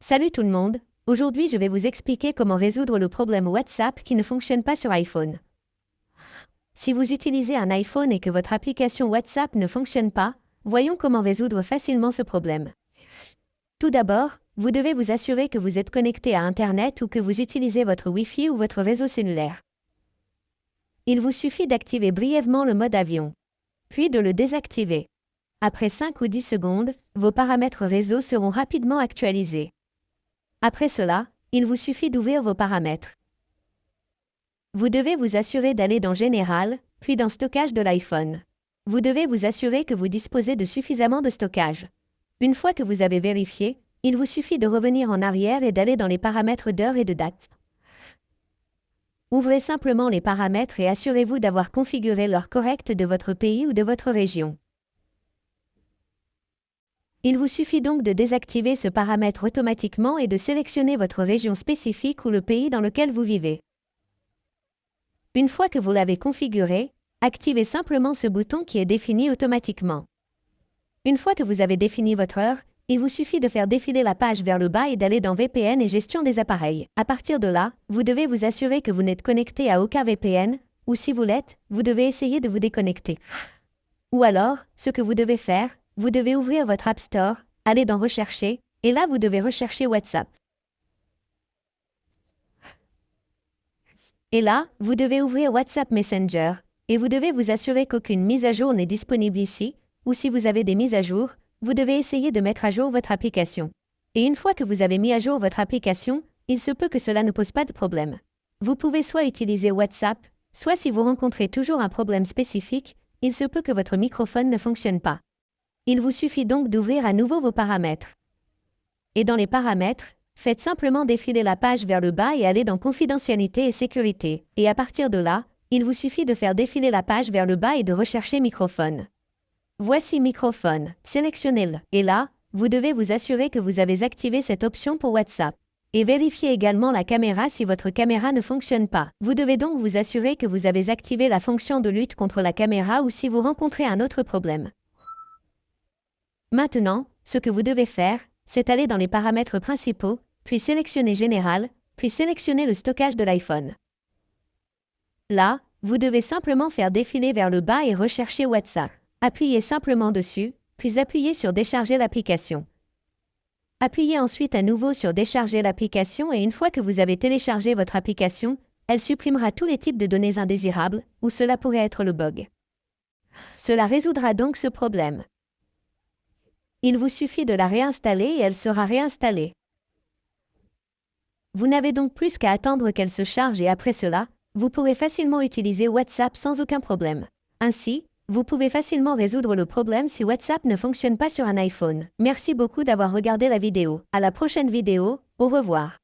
Salut tout le monde, aujourd'hui je vais vous expliquer comment résoudre le problème WhatsApp qui ne fonctionne pas sur iPhone. Si vous utilisez un iPhone et que votre application WhatsApp ne fonctionne pas, voyons comment résoudre facilement ce problème. Tout d'abord, vous devez vous assurer que vous êtes connecté à Internet ou que vous utilisez votre Wi-Fi ou votre réseau cellulaire. Il vous suffit d'activer brièvement le mode avion, puis de le désactiver. Après 5 ou 10 secondes, vos paramètres réseau seront rapidement actualisés. Après cela, il vous suffit d'ouvrir vos paramètres. Vous devez vous assurer d'aller dans Général, puis dans Stockage de l'iPhone. Vous devez vous assurer que vous disposez de suffisamment de stockage. Une fois que vous avez vérifié, il vous suffit de revenir en arrière et d'aller dans les paramètres d'heure et de date. Ouvrez simplement les paramètres et assurez-vous d'avoir configuré l'heure correcte de votre pays ou de votre région. Il vous suffit donc de désactiver ce paramètre automatiquement et de sélectionner votre région spécifique ou le pays dans lequel vous vivez. Une fois que vous l'avez configuré, activez simplement ce bouton qui est défini automatiquement. Une fois que vous avez défini votre heure, il vous suffit de faire défiler la page vers le bas et d'aller dans VPN et gestion des appareils. À partir de là, vous devez vous assurer que vous n'êtes connecté à aucun VPN, ou si vous l'êtes, vous devez essayer de vous déconnecter. Ou alors, ce que vous devez faire, vous devez ouvrir votre App Store, aller dans Rechercher, et là vous devez rechercher WhatsApp. Et là, vous devez ouvrir WhatsApp Messenger, et vous devez vous assurer qu'aucune mise à jour n'est disponible ici, ou si vous avez des mises à jour, vous devez essayer de mettre à jour votre application. Et une fois que vous avez mis à jour votre application, il se peut que cela ne pose pas de problème. Vous pouvez soit utiliser WhatsApp, soit si vous rencontrez toujours un problème spécifique, il se peut que votre microphone ne fonctionne pas. Il vous suffit donc d'ouvrir à nouveau vos paramètres. Et dans les paramètres, faites simplement défiler la page vers le bas et allez dans Confidentialité et sécurité. Et à partir de là, il vous suffit de faire défiler la page vers le bas et de rechercher microphone. Voici microphone, sélectionnez-le. Et là, vous devez vous assurer que vous avez activé cette option pour WhatsApp. Et vérifiez également la caméra si votre caméra ne fonctionne pas. Vous devez donc vous assurer que vous avez activé la fonction de lutte contre la caméra ou si vous rencontrez un autre problème. Maintenant, ce que vous devez faire, c'est aller dans les paramètres principaux, puis sélectionner Général, puis sélectionner le stockage de l'iPhone. Là, vous devez simplement faire défiler vers le bas et rechercher WhatsApp. Appuyez simplement dessus, puis appuyez sur Décharger l'application. Appuyez ensuite à nouveau sur Décharger l'application et une fois que vous avez téléchargé votre application, elle supprimera tous les types de données indésirables, ou cela pourrait être le bug. Cela résoudra donc ce problème. Il vous suffit de la réinstaller et elle sera réinstallée. Vous n'avez donc plus qu'à attendre qu'elle se charge et après cela, vous pourrez facilement utiliser WhatsApp sans aucun problème. Ainsi, vous pouvez facilement résoudre le problème si WhatsApp ne fonctionne pas sur un iPhone. Merci beaucoup d'avoir regardé la vidéo. À la prochaine vidéo, au revoir.